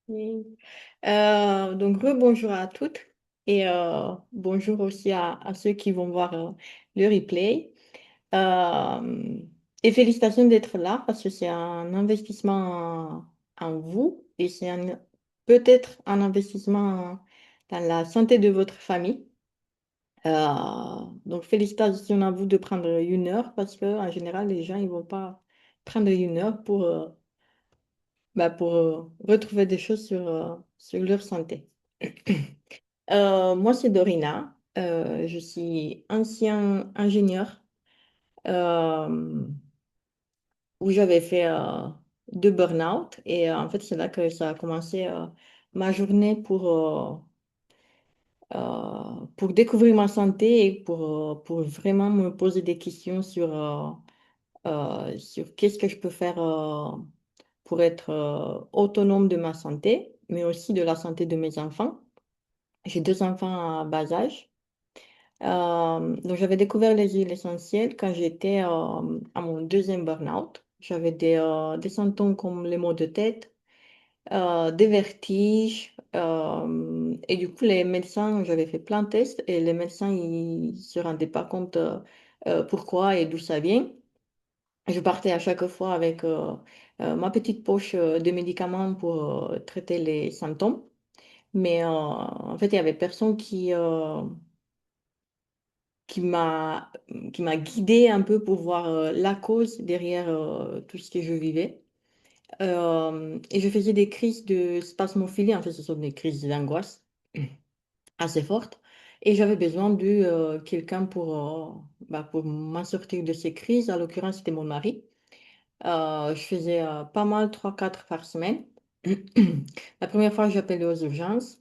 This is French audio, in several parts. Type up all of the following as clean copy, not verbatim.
Oui. Donc, bonjour à toutes et bonjour aussi à ceux qui vont voir le replay. Euh, et félicitations d'être là parce que c'est un investissement en vous et c'est peut-être un investissement dans la santé de votre famille. Donc, félicitations à vous de prendre 1 heure parce qu'en général, les gens ils vont pas prendre 1 heure pour retrouver des choses sur leur santé. Moi, c'est Dorina. Je suis ancien ingénieur euh, où j'avais fait 2 burn-out. Et en fait, c'est là que ça a commencé ma journée pour découvrir ma santé et pour vraiment me poser des questions sur qu'est-ce que je peux faire pour être autonome de ma santé, mais aussi de la santé de mes enfants. J'ai 2 enfants à bas âge. Donc, j'avais découvert les huiles essentielles quand j'étais à mon deuxième burn-out. J'avais des symptômes comme les maux de tête, des vertiges. Et du coup, les médecins, j'avais fait plein de tests et les médecins, ils ne se rendaient pas compte pourquoi et d'où ça vient. Je partais à chaque fois avec ma petite poche de médicaments pour traiter les symptômes. Mais en fait, il y avait personne qui m'a qui m'a guidée un peu pour voir la cause derrière tout ce que je vivais. Et je faisais des crises de spasmophilie, en fait, ce sont des crises d'angoisse assez fortes. Et j'avais besoin de quelqu'un pour m'en sortir de ces crises. En l'occurrence, c'était mon mari. Je faisais pas mal, 3 4 par semaine. La première fois, j'appelais aux urgences.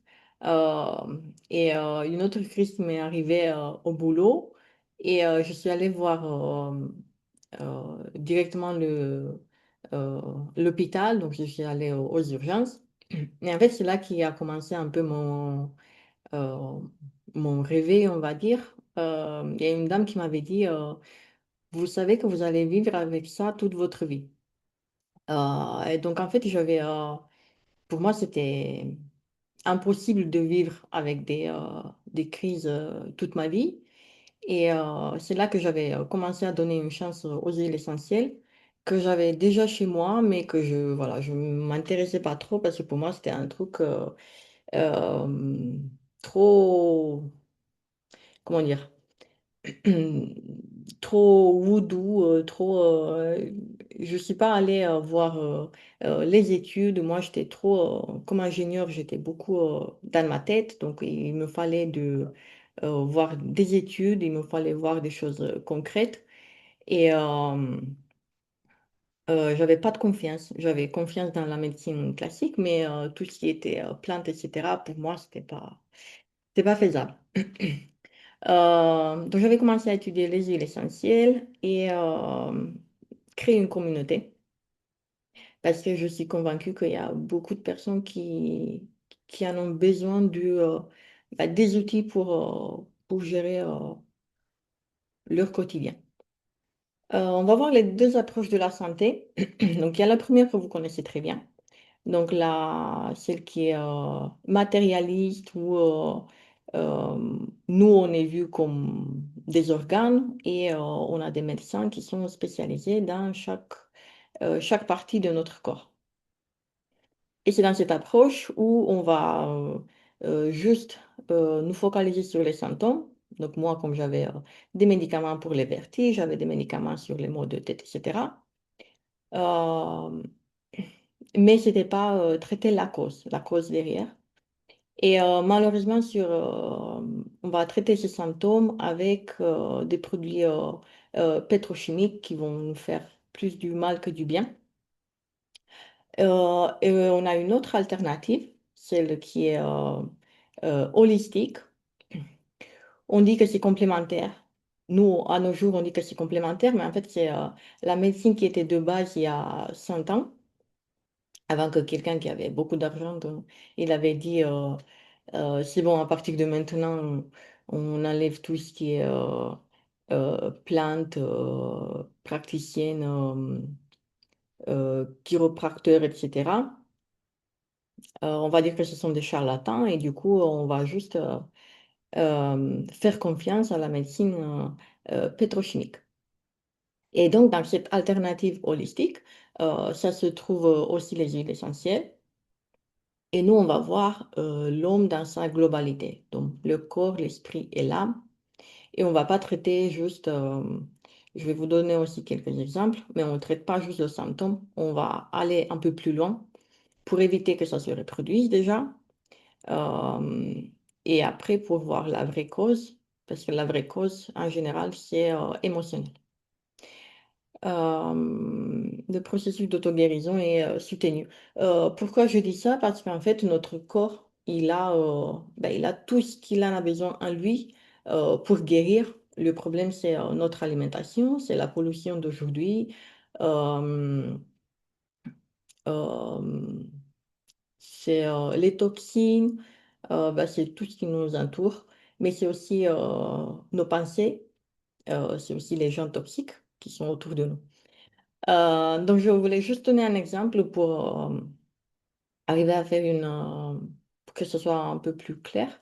Et une autre crise m'est arrivée au boulot. Et je suis allée voir directement euh, l'hôpital. Donc, je suis allée aux urgences. Et en fait, c'est là qu'il a commencé un peu euh, mon réveil, on va dire. Il y a une dame qui m'avait dit, vous savez que vous allez vivre avec ça toute votre vie. Et donc, en fait, pour moi, c'était impossible de vivre avec des crises toute ma vie. Et c'est là que j'avais commencé à donner une chance aux huiles essentielles que j'avais déjà chez moi, mais que voilà, je m'intéressais pas trop parce que pour moi, c'était un truc euh, trop, comment dire, trop voodoo, je suis pas allée voir les études. Moi, j'étais trop, comme ingénieur, j'étais beaucoup dans ma tête. Donc, il me fallait voir des études, il me fallait voir des choses concrètes. Et j'avais pas de confiance. J'avais confiance dans la médecine classique, mais tout ce qui était plantes, etc., pour moi, c'était pas faisable. Donc, j'avais commencé à étudier les huiles essentielles et créer une communauté parce que je suis convaincue qu'il y a beaucoup de personnes qui en ont besoin des outils pour gérer leur quotidien. On va voir les deux approches de la santé. Donc, il y a la première que vous connaissez très bien. Donc, celle qui est matérialiste, où nous, on est vu comme des organes et on a des médecins qui sont spécialisés dans chaque partie de notre corps. Et c'est dans cette approche où on va juste nous focaliser sur les symptômes. Donc, moi, comme j'avais des médicaments pour les vertiges, j'avais des médicaments sur les maux de tête, etc. Euh, mais ce n'était pas traiter la cause derrière. Et malheureusement, on va traiter ces symptômes avec des produits pétrochimiques qui vont nous faire plus du mal que du bien. Et on a une autre alternative, celle qui est holistique. On dit que c'est complémentaire. Nous, à nos jours, on dit que c'est complémentaire, mais en fait, c'est la médecine qui était de base il y a 100 ans, avant que quelqu'un qui avait beaucoup d'argent, donc, il avait dit c'est bon, à partir de maintenant, on enlève tout ce qui est plantes, praticienne, chiropracteur, etc. On va dire que ce sont des charlatans et du coup, on va juste faire confiance à la médecine pétrochimique. Et donc, dans cette alternative holistique, ça se trouve aussi les huiles essentielles. Et nous, on va voir l'homme dans sa globalité, donc le corps, l'esprit et l'âme. Et on ne va pas traiter juste, je vais vous donner aussi quelques exemples, mais on ne traite pas juste le symptôme, on va aller un peu plus loin pour éviter que ça se reproduise déjà. euh, et après, pour voir la vraie cause, parce que la vraie cause, en général, c'est émotionnel. Le processus d'auto-guérison est soutenu. Pourquoi je dis ça? Parce qu'en fait, notre corps, il a tout ce qu'il en a besoin en lui pour guérir. Le problème, c'est notre alimentation, c'est la pollution d'aujourd'hui, euh, euh, c'est les toxines, c'est tout ce qui nous entoure, mais c'est aussi nos pensées, c'est aussi les gens toxiques qui sont autour de nous. Donc, je voulais juste donner un exemple pour arriver à faire pour que ce soit un peu plus clair.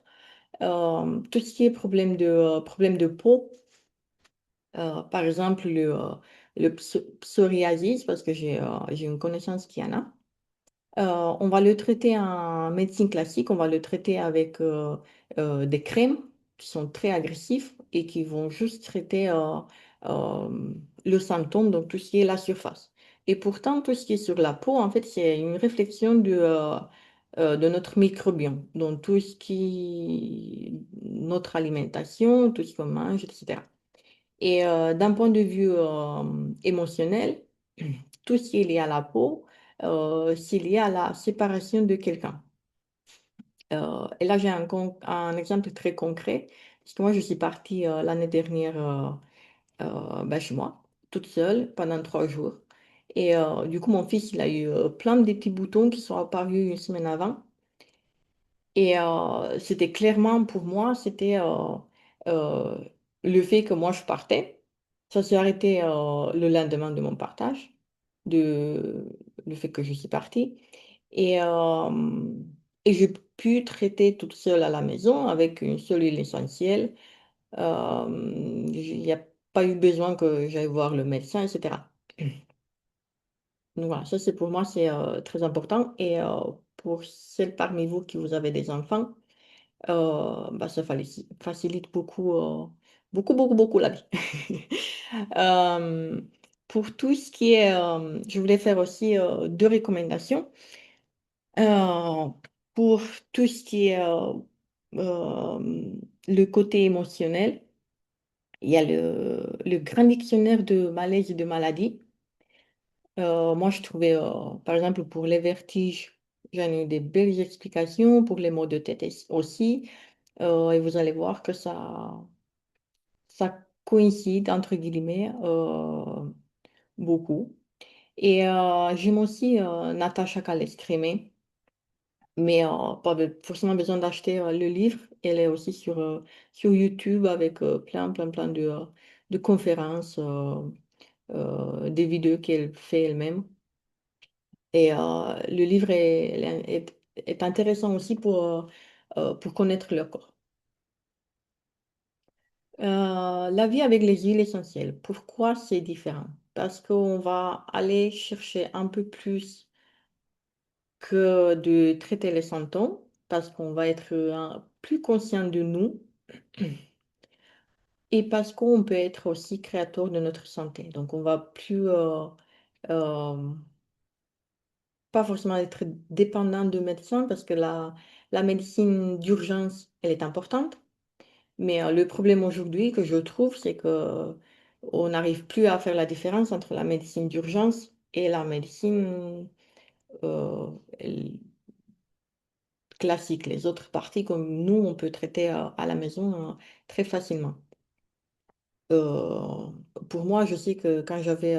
Tout ce qui est problème de peau, par exemple le psoriasis, parce que j'ai une connaissance qui en a. On va le traiter en médecine classique, on va le traiter avec des crèmes qui sont très agressifs et qui vont juste traiter le symptôme, donc tout ce qui est la surface. Et pourtant, tout ce qui est sur la peau, en fait, c'est une réflexion de notre microbiome, donc tout ce qui, notre alimentation, tout ce qu'on mange, etc. Et d'un point de vue émotionnel, tout ce qui est lié à la peau, c'est lié à la séparation de quelqu'un. Et là, j'ai un exemple très concret, parce que moi, je suis partie l'année dernière chez moi, toute seule, pendant 3 jours. Et du coup, mon fils, il a eu plein de petits boutons qui sont apparus une semaine avant. Et c'était clairement pour moi, c'était euh, le fait que moi je partais. Ça s'est arrêté le lendemain de mon partage, de, le fait que je suis partie. Et, euh, et j'ai pu traiter toute seule à la maison avec une seule huile essentielle. Il n'y a pas eu besoin que j'aille voir le médecin, etc. Donc voilà, ça c'est pour moi, c'est très important. Et pour celles parmi vous qui vous avez des enfants, ça facilite beaucoup, beaucoup la vie. Euh, pour tout ce qui est, je voulais faire aussi 2 recommandations. Euh, pour tout ce qui est le côté émotionnel, il y a le grand dictionnaire de malaise et de maladies. Moi, je trouvais, par exemple, pour les vertiges, j'en ai eu des belles explications, pour les maux de tête aussi. Et vous allez voir que ça coïncide, entre guillemets, beaucoup. Et j'aime aussi Natacha Calestrémé, mais pas forcément besoin d'acheter le livre. Elle est aussi sur YouTube avec plein de conférences, des vidéos qu'elle fait elle-même. Et le livre est intéressant aussi pour connaître le corps. La vie avec les huiles essentielles, pourquoi c'est différent? Parce qu'on va aller chercher un peu plus que de traiter les symptômes, parce qu'on va être plus conscient de nous et parce qu'on peut être aussi créateur de notre santé. Donc, on va plus, euh, pas forcément être dépendant de médecins, parce que la médecine d'urgence, elle est importante. Mais le problème aujourd'hui que je trouve, c'est que on n'arrive plus à faire la différence entre la médecine d'urgence et la médecine euh, l- classique. Les autres parties, comme nous, on peut traiter à la maison très facilement. Euh, pour moi, je sais que quand j'avais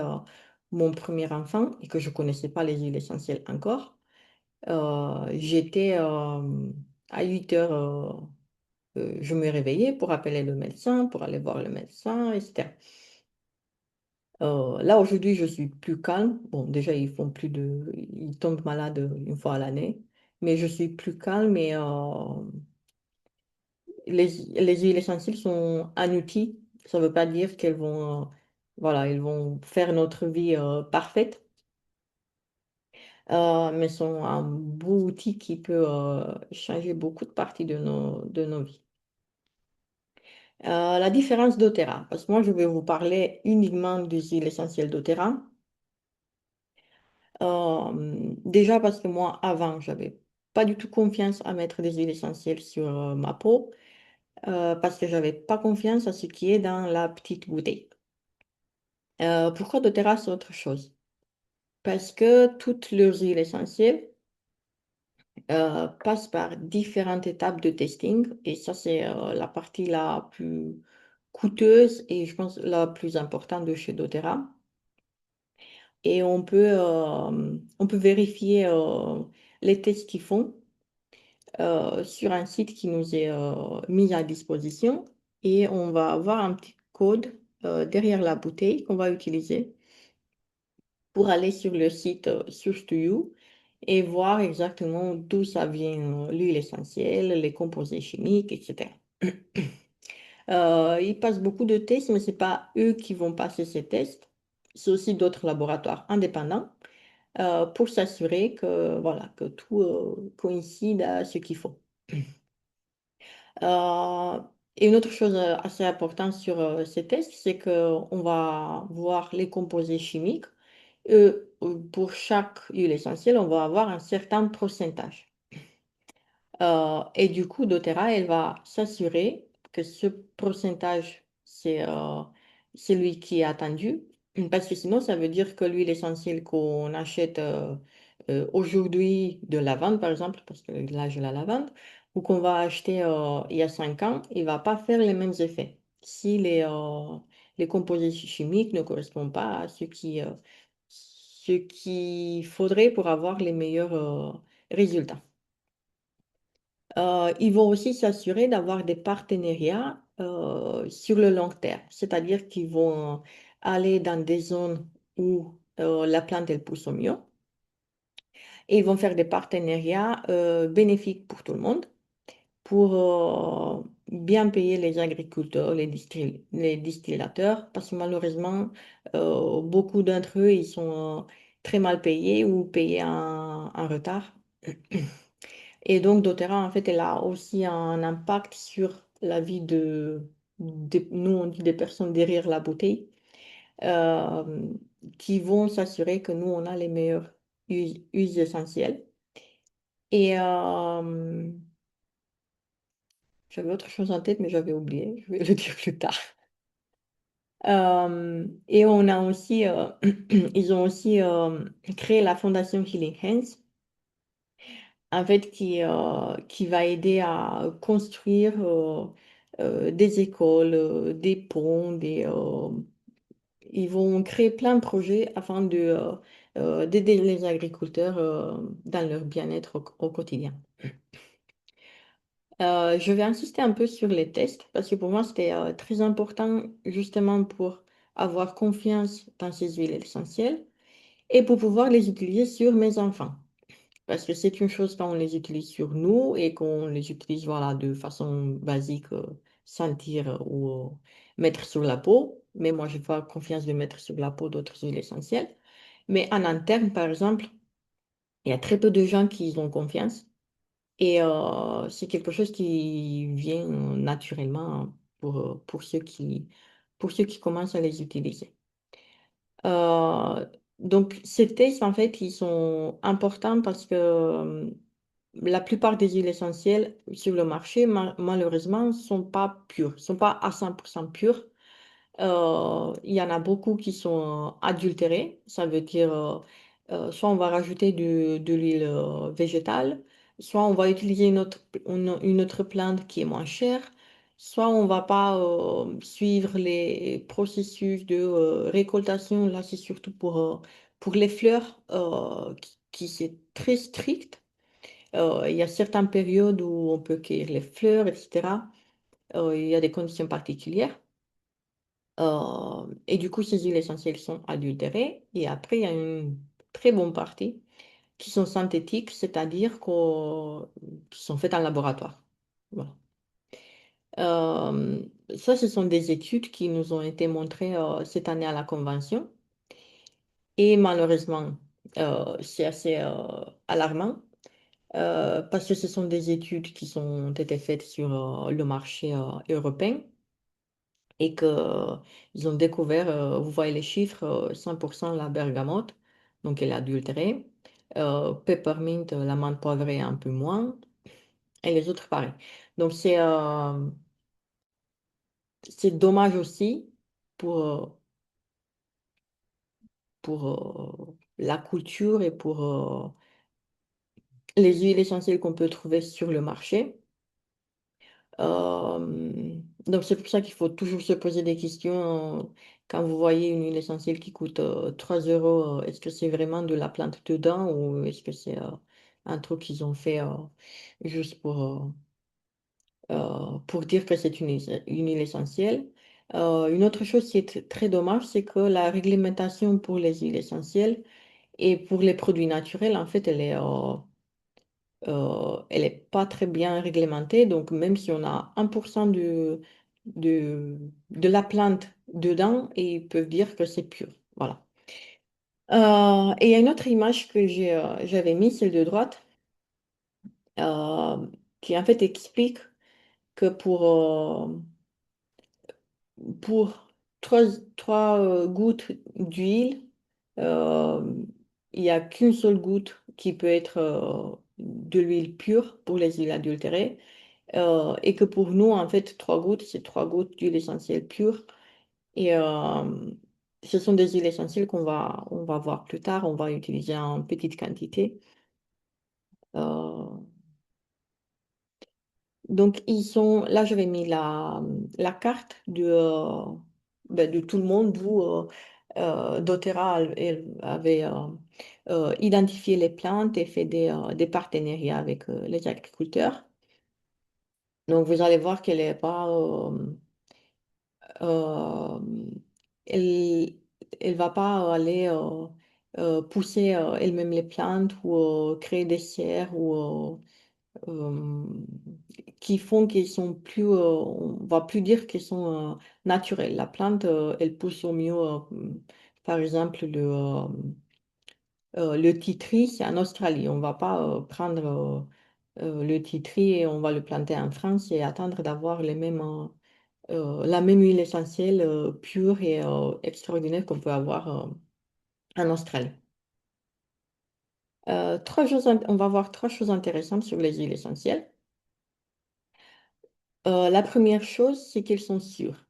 mon premier enfant et que je connaissais pas les huiles essentielles encore, j'étais à 8 heures, je me réveillais pour appeler le médecin, pour aller voir le médecin, etc. Là, aujourd'hui, je suis plus calme. Bon, déjà, ils tombent malades une fois à l'année. mais je suis plus calme et les huiles essentielles sont un outil. Ça ne veut pas dire qu'elles vont, voilà, elles vont faire notre vie parfaite, mais sont un beau outil qui peut changer beaucoup de parties de nos vies. La différence d'Otera, parce que moi je vais vous parler uniquement des huiles essentielles d'Otera. Déjà parce que moi avant j'avais pas du tout confiance à mettre des huiles essentielles sur ma peau, parce que j'avais pas confiance à ce qui est dans la petite bouteille. Pourquoi doTERRA c'est autre chose? Parce que toutes leurs huiles essentielles passent par différentes étapes de testing et ça c'est la partie la plus coûteuse et je pense la plus importante de chez doTERRA. Et on peut vérifier les tests qu'ils font sur un site qui nous est mis à disposition et on va avoir un petit code derrière la bouteille qu'on va utiliser pour aller sur le site Source to You et voir exactement d'où ça vient, l'huile essentielle, les composés chimiques, etc. Ils passent beaucoup de tests, mais ce n'est pas eux qui vont passer ces tests. C'est aussi d'autres laboratoires indépendants pour s'assurer que, voilà, que tout coïncide à ce qu'il faut. Euh, et une autre chose assez importante sur ces tests, c'est qu'on va voir les composés chimiques. Pour chaque huile essentielle, on va avoir un certain pourcentage. Et du coup, doTERRA, elle va s'assurer que ce pourcentage, c'est celui qui est attendu. Parce que sinon, ça veut dire que l'huile essentielle qu'on achète aujourd'hui de lavande, par exemple, parce que là, j'ai la lavande, ou qu'on va acheter il y a 5 ans, il ne va pas faire les mêmes effets. Si les composés chimiques ne correspondent pas à ce qu'il faudrait pour avoir les meilleurs résultats. Ils vont aussi s'assurer d'avoir des partenariats sur le long terme, c'est-à-dire qu'ils vont aller dans des zones où la plante elle pousse au mieux et ils vont faire des partenariats bénéfiques pour tout le monde pour bien payer les agriculteurs, les distillateurs, parce que malheureusement, beaucoup d'entre eux, ils sont très mal payés ou payés en retard. Et donc, doTERRA, en fait, elle a aussi un impact sur la vie nous, on dit des personnes derrière la bouteille, euh, qui vont s'assurer que nous, on a les meilleurs huiles essentielles. Et j'avais autre chose en tête, mais j'avais oublié, je vais le dire plus tard. Et on a aussi, ils ont aussi créé la fondation Healing Hands, en fait, qui va aider à construire des écoles, des ponts, ils vont créer plein de projets afin d'aider les agriculteurs dans leur bien-être au quotidien. Je vais insister un peu sur les tests parce que pour moi, c'était très important justement pour avoir confiance dans ces huiles essentielles et pour pouvoir les utiliser sur mes enfants. Parce que c'est une chose quand on les utilise sur nous et qu'on les utilise voilà, de façon basique, sentir ou mettre sur la peau. Mais moi, je n'ai pas confiance de mettre sur la peau d'autres huiles essentielles. Mais en interne, par exemple, il y a très peu de gens qui y ont confiance. Et c'est quelque chose qui vient naturellement pour ceux qui commencent à les utiliser. Euh, donc, ces tests, en fait, ils sont importants parce que la plupart des huiles essentielles sur le marché, malheureusement, ne sont pas pures, sont pas à 100% pures. Il y en a beaucoup qui sont adultérés. Ça veut dire, soit on va rajouter de l'huile végétale, soit on va utiliser une autre plante qui est moins chère, soit on va pas suivre les processus de récoltation. Là, c'est surtout pour les fleurs qui c'est très strict. Il y a certaines périodes où on peut cueillir les fleurs, etc. Il y a des conditions particulières. Et du coup, ces huiles essentielles sont adultérées. Et après, il y a une très bonne partie. qui sont synthétiques, c'est-à-dire qui sont faites en laboratoire. Voilà. Euh, Ça, ce sont des études qui nous ont été montrées cette année à la convention. Et malheureusement, c'est assez alarmant parce que ce sont des études qui ont été faites sur le marché européen et que ils ont découvert, vous voyez les chiffres, 100% la bergamote, donc elle est adultérée. Peppermint, la menthe poivrée un peu moins, et les autres pareil. Donc c'est dommage aussi pour, euh, pour la culture et pour les huiles essentielles qu'on peut trouver sur le marché. Donc c'est pour ça qu'il faut toujours se poser des questions quand vous voyez une huile essentielle qui coûte 3 euros. Est-ce que c'est vraiment de la plante dedans ou est-ce que c'est un truc qu'ils ont fait juste pour dire que c'est une huile essentielle? Une autre chose qui est très dommage, c'est que la réglementation pour les huiles essentielles et pour les produits naturels, en fait, elle est pas très bien réglementée. Donc, même si on a 1% de la plante dedans, et ils peuvent dire que c'est pur. Voilà. Et il y a une autre image que j'avais mise, celle de droite, euh, qui en fait explique que pour trois gouttes d'huile, euh, il n'y a qu'une seule goutte qui peut être de l'huile pure pour les huiles adultérées. Et que pour nous, en fait, 3 gouttes, c'est 3 gouttes d'huile essentielle pure. Et ce sont des huiles essentielles on va voir plus tard, on va utiliser en petite quantité. Euh, donc, là, j'avais mis la carte de tout le monde, d'où doTERRA elle avait identifié les plantes et fait des partenariats avec les agriculteurs. Donc, vous allez voir qu'elle n'est pas euh, elle, elle va pas aller pousser elle-même les plantes ou créer des serres ou euh, qui font qu'ils sont plus, on va plus dire qu'ils sont naturels. La plante, elle pousse au mieux, par exemple, le titri, c'est en Australie. On va pas prendre le titri et on va le planter en France et attendre d'avoir la même huile essentielle pure et extraordinaire qu'on peut avoir en Australie. On va voir 3 choses intéressantes sur les huiles essentielles. La première chose, c'est qu'elles sont sûres.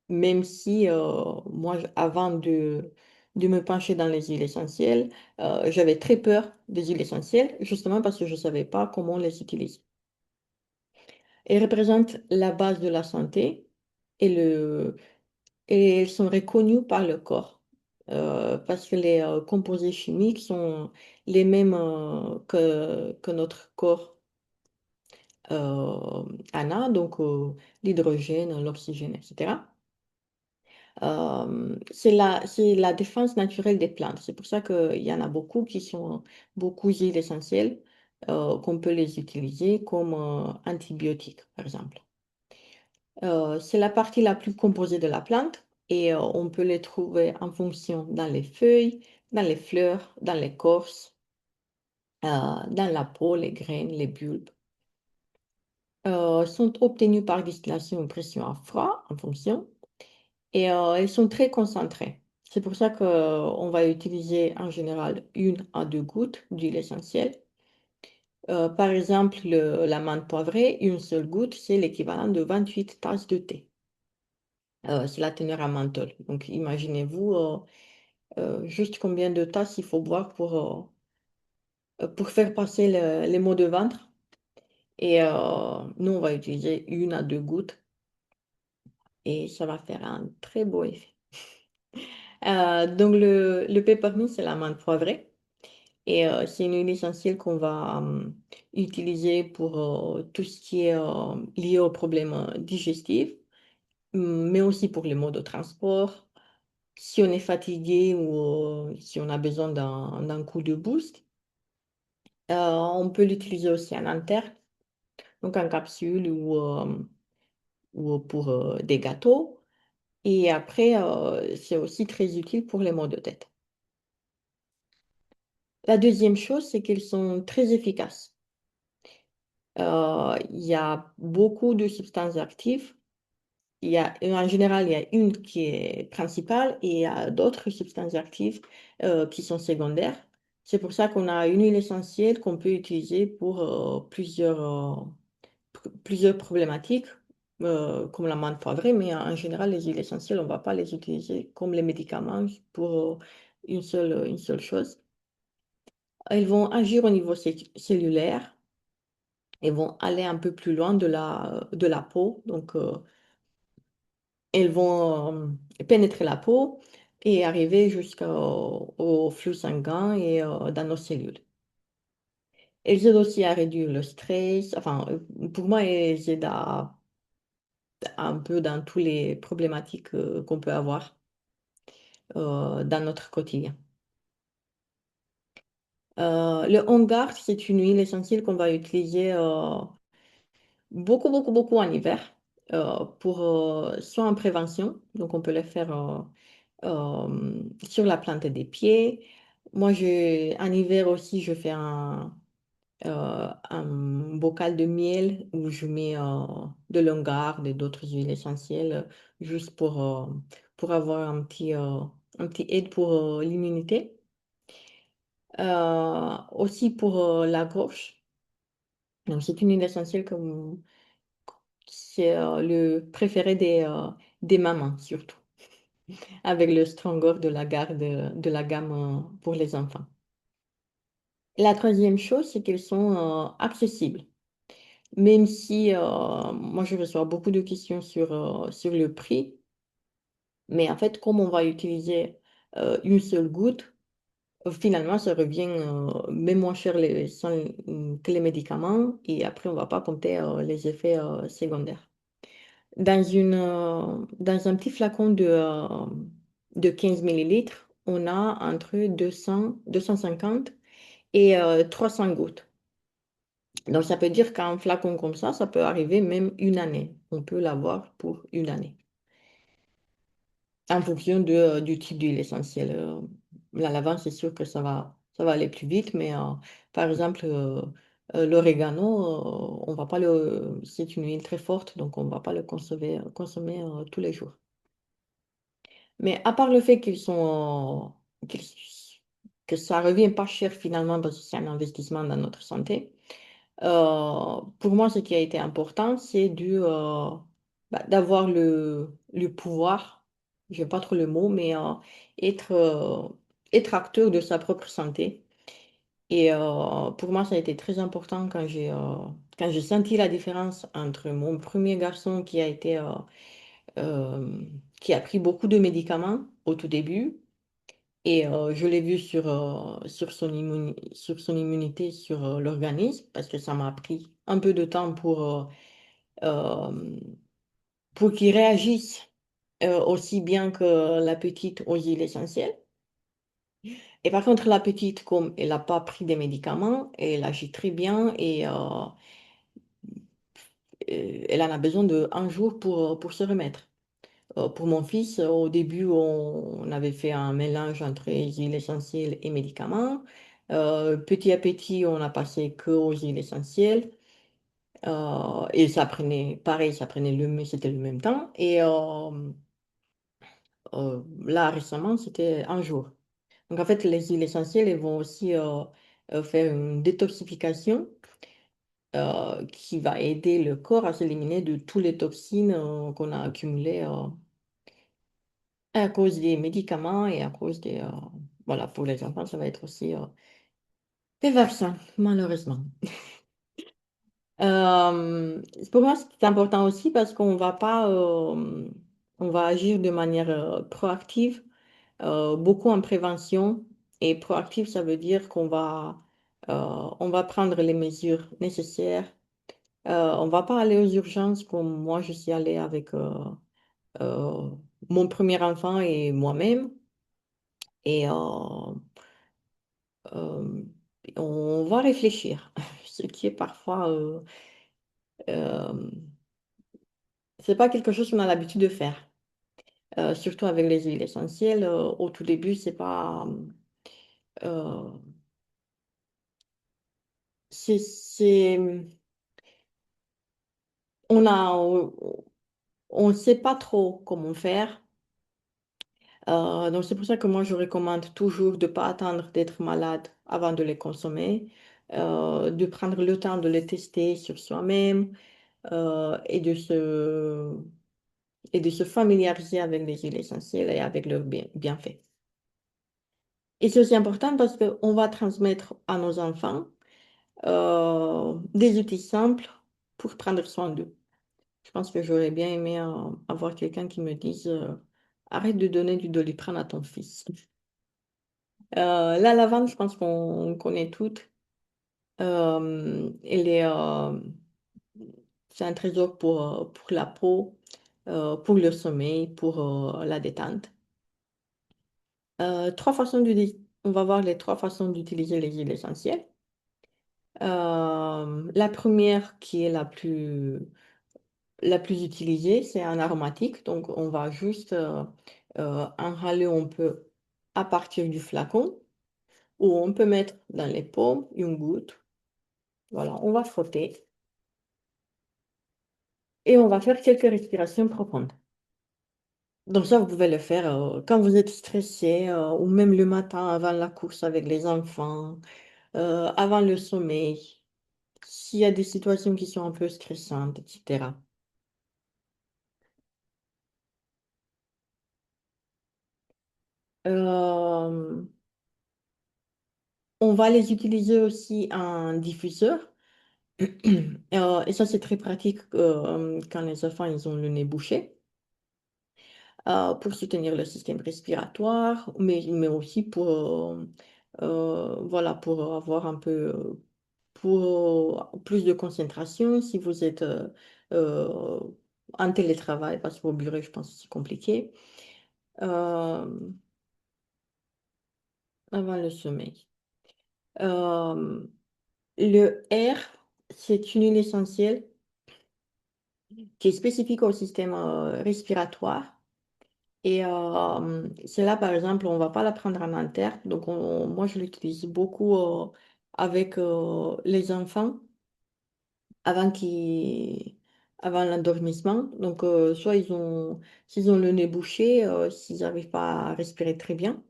Même si moi, avant de me pencher dans les huiles essentielles, j'avais très peur des huiles essentielles, justement parce que je ne savais pas comment on les utilise. Elles représentent la base de la santé et et elles sont reconnues par le corps parce que les composés chimiques sont les mêmes que notre corps en a, donc l'hydrogène, l'oxygène, etc. C'est la défense naturelle des plantes. C'est pour ça qu'il y en a beaucoup qui sont beaucoup d'huiles essentielles qu'on peut les utiliser comme antibiotiques, par exemple. C'est la partie la plus composée de la plante et on peut les trouver en fonction dans les feuilles, dans les fleurs, dans l'écorce, dans la peau, les graines, les bulbes. Sont obtenues par distillation ou pression à froid en fonction et elles sont très concentrées. C'est pour ça qu'on va utiliser en général 1 à 2 gouttes d'huile essentielle. Par exemple, la menthe poivrée, une seule goutte, c'est l'équivalent de 28 tasses de thé. C'est la teneur en menthol. Donc, imaginez-vous juste combien de tasses il faut boire pour faire passer les maux de ventre. Et nous, on va utiliser 1 à 2 gouttes et ça va faire un très beau effet. Donc, le peppermint, c'est la menthe poivrée. Et c'est une huile essentielle qu'on va utiliser pour tout ce qui est lié aux problèmes digestifs, mais aussi pour les modes de transport, si on est fatigué ou si on a besoin d'un coup de boost. On peut l'utiliser aussi en interne, donc en capsule ou pour des gâteaux. Et après, c'est aussi très utile pour les maux de tête. La deuxième chose, c'est qu'ils sont très efficaces. Il y a beaucoup de substances actives. En général, il y a une qui est principale et il y a d'autres substances actives qui sont secondaires. C'est pour ça qu'on a une huile essentielle qu'on peut utiliser pour plusieurs problématiques, comme la menthe poivrée, mais en général, les huiles essentielles, on ne va pas les utiliser comme les médicaments pour une seule chose. Elles vont agir au niveau cellulaire et vont aller un peu plus loin de la peau. Donc, elles vont pénétrer la peau et arriver au flux sanguin et dans nos cellules. Elles aident aussi à réduire le stress. Enfin, pour moi, elles aident un peu dans toutes les problématiques qu'on peut avoir dans notre quotidien. Le On-Guard, c'est une huile essentielle qu'on va utiliser beaucoup en hiver pour soit en prévention, donc on peut le faire sur la plante des pieds. Moi, en hiver aussi, je fais un bocal de miel où je mets de l'On-Guard et d'autres huiles essentielles juste pour avoir un petit aide pour l'immunité. Aussi pour la gorge. Donc, c'est une huile essentielle c'est le préféré des mamans, surtout, avec le Stronger de de la gamme pour les enfants. La troisième chose, c'est qu'elles sont accessibles. Même si moi, je reçois beaucoup de questions sur le prix, mais en fait, comme on va utiliser une seule goutte, finalement, ça revient même moins cher que les médicaments et après, on ne va pas compter les effets secondaires. Dans un petit flacon de 15 millilitres, on a entre 250 et 300 gouttes. Donc, ça peut dire qu'un flacon comme ça peut arriver même une année. On peut l'avoir pour une année, en fonction du type d'huile essentielle. La lavande, c'est sûr que ça va aller plus vite, mais par exemple, l'orégano, on va pas c'est une huile très forte, donc on ne va pas le consommer tous les jours. Mais à part le fait que ça revient pas cher finalement parce que c'est un investissement dans notre santé, pour moi, ce qui a été important, c'est d'avoir le pouvoir, je n'ai pas trop le mot, mais être, euh, être acteur de sa propre santé. Et pour moi, ça a été très important quand j'ai senti la différence entre mon premier garçon euh, qui a pris beaucoup de médicaments au tout début. Et je l'ai vu sur son immunité, sur l'organisme, parce que ça m'a pris un peu de temps euh, pour qu'il réagisse aussi bien que la petite aux huiles essentielles. Et par contre, la petite, comme elle n'a pas pris des médicaments, elle agit très bien et elle en a besoin d'un jour pour se remettre. Pour mon fils, au début, on avait fait un mélange entre huiles essentielles et médicaments. Petit à petit, on a passé que aux huiles essentielles. Et ça prenait, pareil, c'était le même temps. Et là, récemment, c'était un jour. Donc, en fait, les huiles essentielles, elles vont aussi faire une détoxification qui va aider le corps à s'éliminer de toutes les toxines qu'on a accumulées à cause des médicaments et à cause voilà, pour les enfants, ça va être aussi des vaccins, malheureusement. Pour moi, c'est important aussi parce qu'on va pas, on va agir de manière proactive, beaucoup en prévention. Et proactive, ça veut dire on va prendre les mesures nécessaires. On va pas aller aux urgences comme moi, je suis allée avec euh, mon premier enfant et moi-même. Et euh, on va réfléchir, ce qui est parfois, euh, c'est pas quelque chose qu'on a l'habitude de faire. Surtout avec les huiles essentielles. Au tout début, c'est pas, euh, c'est, on a, on ne sait pas trop comment faire. Donc c'est pour ça que moi, je recommande toujours de ne pas attendre d'être malade avant de les consommer, de prendre le temps de les tester sur soi-même et et de se familiariser avec les huiles essentielles et avec leurs bienfaits. Et c'est aussi important parce qu'on va transmettre à nos enfants des outils simples pour prendre soin d'eux. Je pense que j'aurais bien aimé avoir quelqu'un qui me dise arrête de donner du Doliprane à ton fils. La lavande, je pense qu'on connaît toutes. Elle est, c'est un trésor pour la peau, pour le sommeil, pour la détente. On va voir les trois façons d'utiliser les huiles essentielles. La première, qui est la plus utilisée, c'est un aromatique. Donc, on va juste inhaler un peu à partir du flacon ou on peut mettre dans les paumes une goutte. Voilà, on va frotter et on va faire quelques respirations profondes. Donc ça, vous pouvez le faire quand vous êtes stressé ou même le matin avant la course avec les enfants, avant le sommeil, s'il y a des situations qui sont un peu stressantes, etc. Euh, on va les utiliser aussi en diffuseur. Et ça, c'est très pratique quand les enfants ils ont le nez bouché pour soutenir le système respiratoire, mais aussi voilà, pour avoir un peu plus de concentration si vous êtes euh, en télétravail, parce qu'au bureau, je pense que c'est compliqué, euh, avant le sommeil. Euh, le R, c'est une huile essentielle qui est spécifique au système respiratoire. Et celle-là, par exemple, on ne va pas la prendre en interne. Donc, moi, je l'utilise beaucoup avec les enfants avant qu'ils, avant l'endormissement. Donc, soit s'ils ont le nez bouché, s'ils n'arrivent pas à respirer très bien,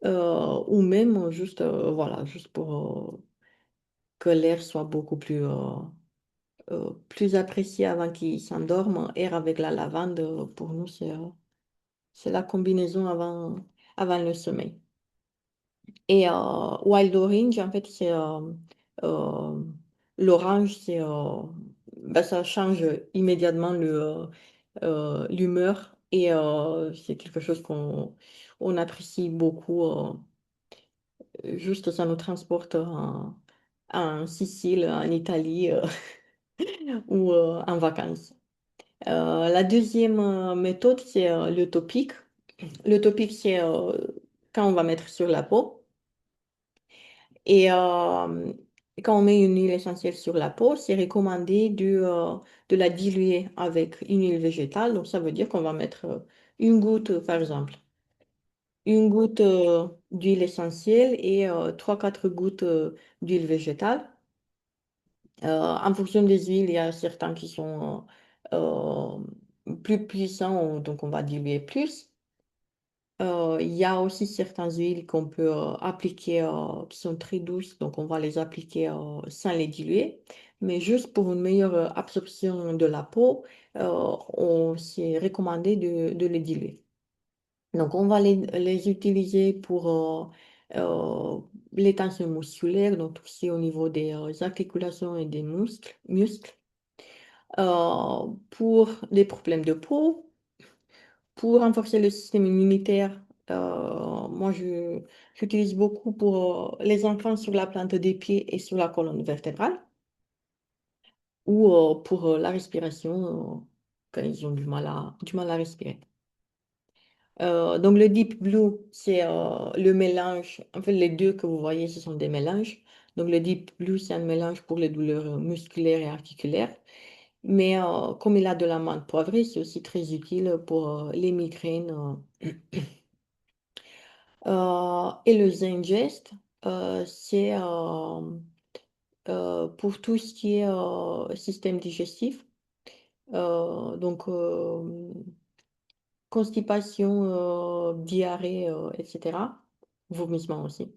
ou même juste, voilà, juste pour que l'air soit beaucoup plus apprécié avant qu'ils s'endorment. Air avec la lavande, pour nous, c'est la combinaison avant le sommeil. Et Wild Orange, en fait, c'est euh, l'orange, ça change immédiatement l'humeur et c'est quelque chose qu'on apprécie beaucoup. Juste, ça nous transporte en Sicile, en Italie ou en vacances. La deuxième méthode, c'est le topique. Le topique, c'est quand on va mettre sur la peau. Et quand on met une huile essentielle sur la peau, c'est recommandé de la diluer avec une huile végétale. Donc, ça veut dire qu'on va mettre une goutte, par exemple, une goutte d'huile essentielle et 3-4 gouttes d'huile végétale. En fonction des huiles, il y a certains qui sont plus puissants, donc on va diluer plus. Il y a aussi certaines huiles qu'on peut appliquer qui sont très douces, donc on va les appliquer sans les diluer. Mais juste pour une meilleure absorption de la peau, on s'est recommandé de les diluer. Donc on va les utiliser pour les tensions musculaires, donc aussi au niveau des articulations et des muscles, pour des problèmes de peau. Pour renforcer le système immunitaire, moi, j'utilise beaucoup pour les enfants sur la plante des pieds et sur la colonne vertébrale, ou pour la respiration, quand ils ont du mal à respirer. Donc le Deep Blue, c'est le mélange. En fait, les deux que vous voyez, ce sont des mélanges. Donc le Deep Blue, c'est un mélange pour les douleurs musculaires et articulaires. Mais comme il a de la menthe poivrée, c'est aussi très utile pour les migraines. Et le Zengest, c'est pour tout ce qui est système digestif. Donc, constipation, diarrhée, etc. Vomissement aussi.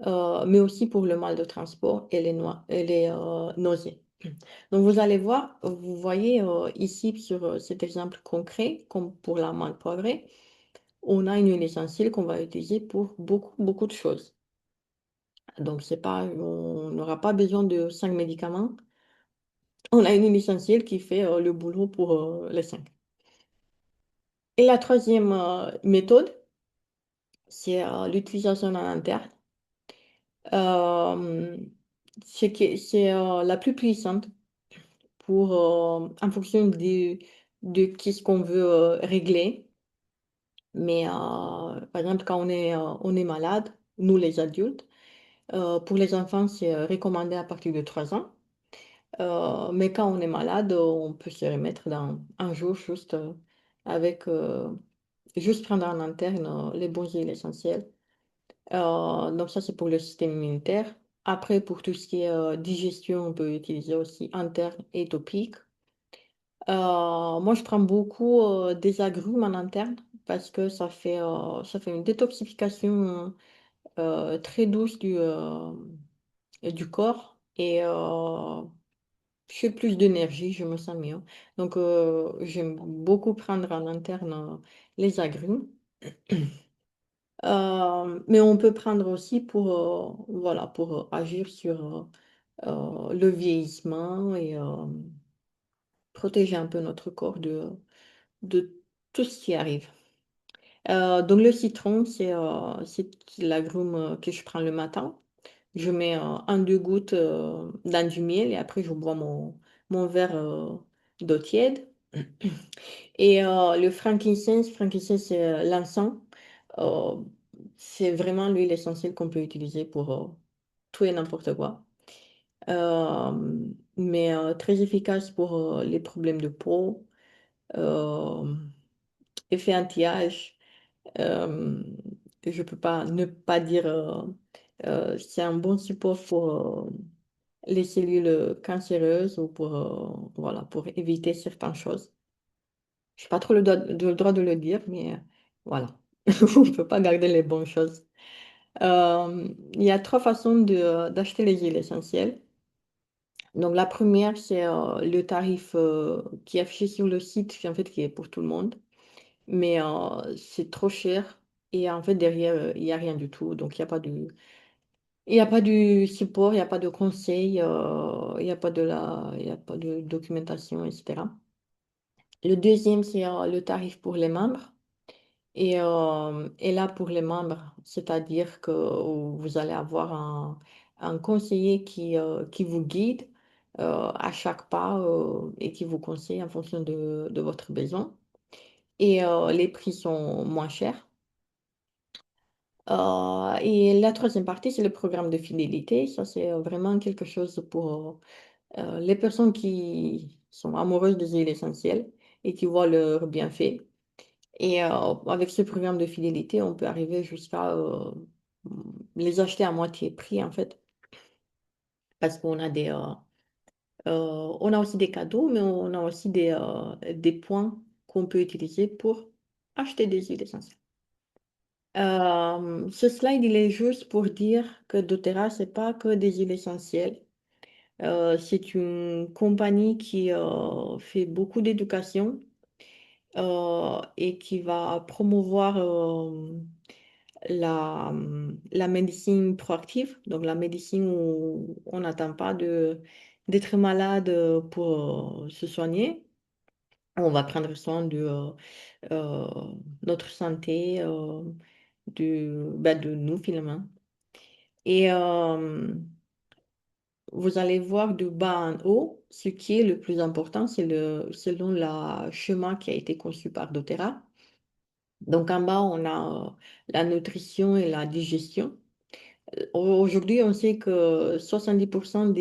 Mais aussi pour le mal de transport et les nausées. Donc, vous allez voir, vous voyez ici sur cet exemple concret, comme pour la menthe poivrée, on a une huile essentielle qu'on va utiliser pour beaucoup, beaucoup de choses. Donc, c'est pas, on n'aura pas besoin de 5 médicaments. On a une huile essentielle qui fait le boulot pour les 5. Et la troisième méthode, c'est l'utilisation en interne. Euh, c'est la plus puissante pour, en fonction de qu'est-ce qu'on veut régler. Mais par exemple, quand on est malade, nous les adultes, pour les enfants, c'est recommandé à partir de 3 ans. Mais quand on est malade, on peut se remettre dans un jour juste avec juste prendre en interne les bons huiles essentielles. Donc ça, c'est pour le système immunitaire. Après, pour tout ce qui est digestion, on peut utiliser aussi interne et topique. Moi, je prends beaucoup des agrumes en interne parce que ça fait une détoxification très douce du corps et j'ai plus d'énergie, je me sens mieux. Donc, j'aime beaucoup prendre en interne les agrumes. Mais on peut prendre aussi pour, voilà, pour agir sur le vieillissement et protéger un peu notre corps de tout ce qui arrive. Donc le citron, c'est l'agrume que je prends le matin. Je mets 1, 2 gouttes dans du miel et après je bois mon verre d'eau tiède. Et le frankincense, c'est l'encens. Euh, c'est vraiment l'huile essentielle qu'on peut utiliser pour tout et n'importe quoi. Euh, mais très efficace pour les problèmes de peau, euh, effet anti-âge. Euh, je peux pas ne pas dire, c'est un bon support pour les cellules cancéreuses ou pour, voilà, pour éviter certaines choses. Je n'ai pas trop le droit de le dire, mais voilà, on ne peut pas garder les bonnes choses. Il y a 3 façons d'acheter les huiles essentielles. Donc la première, c'est le tarif qui est affiché sur le site, qui en fait qui est pour tout le monde. Mais c'est trop cher et en fait derrière, il n'y a rien du tout. Donc il y a pas du support, il n'y a pas de conseil, il y a pas de documentation, etc. Le deuxième, c'est le tarif pour les membres. Et là, pour les membres, c'est-à-dire que vous allez avoir un conseiller qui vous guide à chaque pas et qui vous conseille en fonction de votre besoin. Et les prix sont moins chers. Et la troisième partie, c'est le programme de fidélité. Ça, c'est vraiment quelque chose pour les personnes qui sont amoureuses des huiles essentielles et qui voient leurs bienfaits. Et avec ce programme de fidélité, on peut arriver jusqu'à les acheter à moitié prix, en fait, parce qu'on a on a aussi des cadeaux, mais on a aussi des points qu'on peut utiliser pour acheter des huiles essentielles. Ce slide, il est juste pour dire que doTERRA, c'est pas que des huiles essentielles. C'est une compagnie qui fait beaucoup d'éducation et qui va promouvoir la médecine proactive, donc la médecine où on n'attend pas d'être malade pour se soigner. On va prendre soin de euh, notre santé, de nous finalement. Et vous allez voir de bas en haut, ce qui est le plus important, c'est selon le schéma qui a été conçu par doTERRA. Donc en bas, on a la nutrition et la digestion. Aujourd'hui, on sait que 70%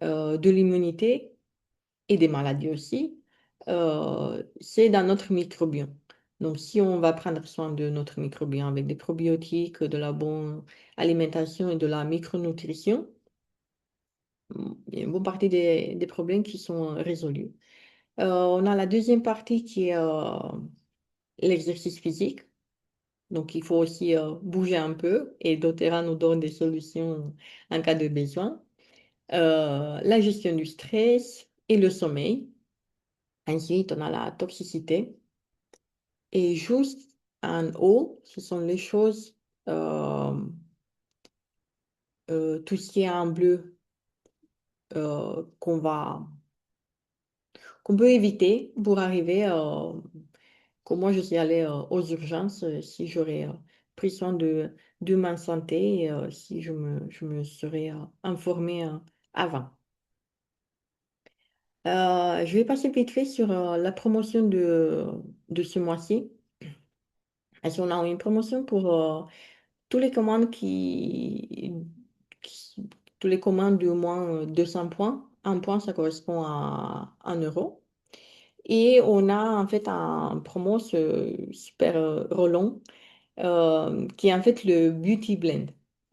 de l'immunité et des maladies aussi, c'est dans notre microbiome. Donc, si on va prendre soin de notre microbiome avec des probiotiques, de la bonne alimentation et de la micronutrition, il y a une bonne partie des problèmes qui sont résolus. On a la deuxième partie qui est l'exercice physique. Donc, il faut aussi bouger un peu et doTERRA nous donne des solutions en cas de besoin. La gestion du stress et le sommeil. Ensuite, on a la toxicité. Et juste en haut, ce sont les choses, euh, tout ce qui est en bleu qu'on peut éviter pour arriver, comme moi je suis allée aux urgences si j'aurais pris soin de ma santé, et, si je me serais informée avant. Je vais passer vite fait sur la promotion de ce mois-ci. Est-ce qu'on a une promotion pour tous les commandes qui- tous les commandes de moins 200 points. Un point, ça correspond à 1 euro. Et on a en fait un promo super relon qui est en fait le Beauty Blend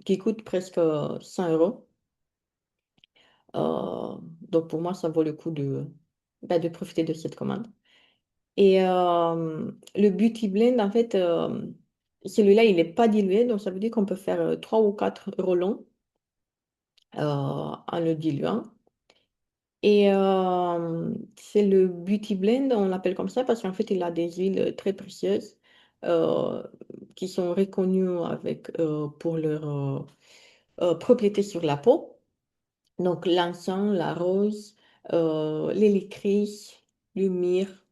qui coûte presque 100 euros. Donc pour moi, ça vaut le coup de profiter de cette commande. Et le Beauty Blend, en fait, celui-là, il n'est pas dilué, donc ça veut dire qu'on peut faire 3 ou 4 relons en le diluant. Et c'est le Beauty Blend, on l'appelle comme ça parce qu'en fait, il a des huiles très précieuses euh, qui sont reconnues pour leurs propriétés sur la peau. Donc, l'encens, la rose, l'hélicris, le myrrhe,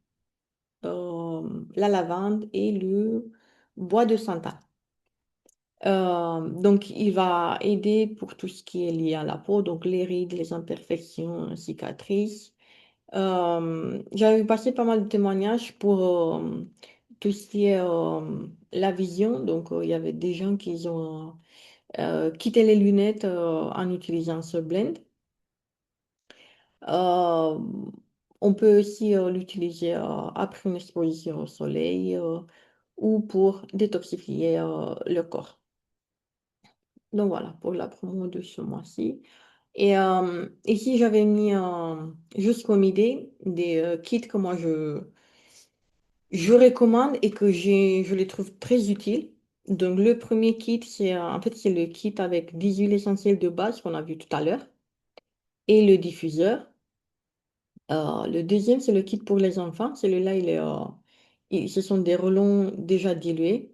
la lavande et le bois de santal. Donc, il va aider pour tout ce qui est lié à la peau, donc les rides, les imperfections, cicatrices. J'avais passé pas mal de témoignages pour tout ce qui est la vision. Donc, il y avait des gens qui ont quitté les lunettes en utilisant ce blend. Euh, on peut aussi l'utiliser après une exposition au soleil ou pour détoxifier le corps. Donc voilà, pour la promo de ce mois-ci. Et ici, j'avais mis juste comme idée des kits que moi je recommande et que je les trouve très utiles. Donc le premier kit, en fait, c'est le kit avec 10 huiles essentielles de base qu'on a vu tout à l'heure et le diffuseur. Le deuxième, c'est le kit pour les enfants. Celui-là, ce sont des relons déjà dilués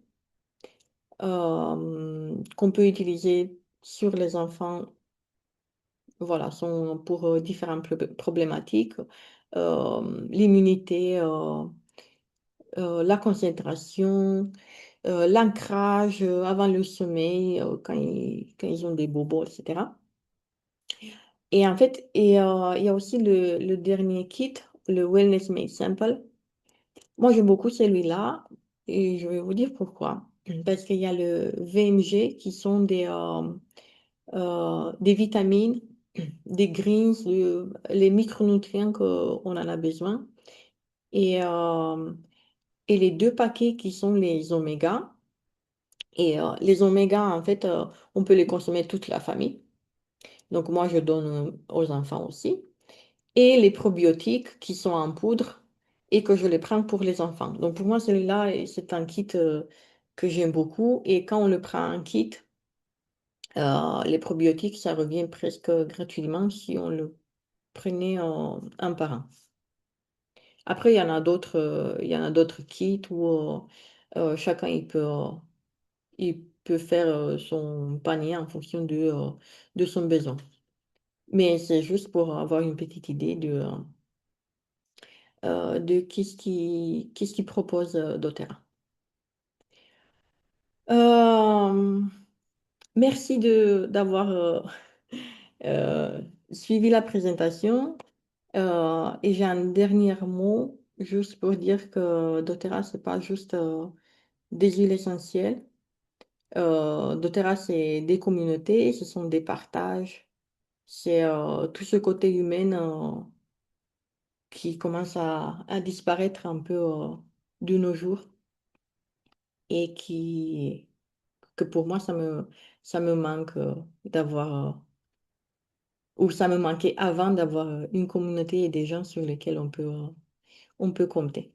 qu'on peut utiliser sur les enfants. Voilà, sont pour différentes problématiques, l'immunité, la concentration, l'ancrage avant le sommeil, quand ils ont des bobos, etc. Et en fait, il y a aussi le dernier kit, le Wellness Made Simple. Moi, j'aime beaucoup celui-là et je vais vous dire pourquoi. Parce qu'il y a le VMG qui sont des vitamines, des greens, les micronutriments qu'on en a besoin. Et, euh, et les deux paquets qui sont les oméga. Et les oméga, en fait, on peut les consommer toute la famille. Donc moi, je donne aux enfants aussi. Et les probiotiques qui sont en poudre et que je les prends pour les enfants. Donc pour moi, celui-là, c'est un kit que j'aime beaucoup. Et quand on le prend en kit, les probiotiques, ça revient presque gratuitement si on le prenait un par un. Après, il y en a d'autres kits où chacun il peut faire son panier en fonction de son besoin. Mais c'est juste pour avoir une petite idée de qu'est-ce qu'il propose doTERRA. Euh, Merci d'avoir euh, suivi la présentation. Et j'ai un dernier mot. juste pour dire que doTERRA, c'est pas juste des huiles essentielles. doTERRA, c'est des communautés, ce sont des partages, c'est tout ce côté humain qui commence à disparaître un peu de nos jours et que pour moi, ça me manque d'avoir, ou ça me manquait avant d'avoir une communauté et des gens sur lesquels on peut compter.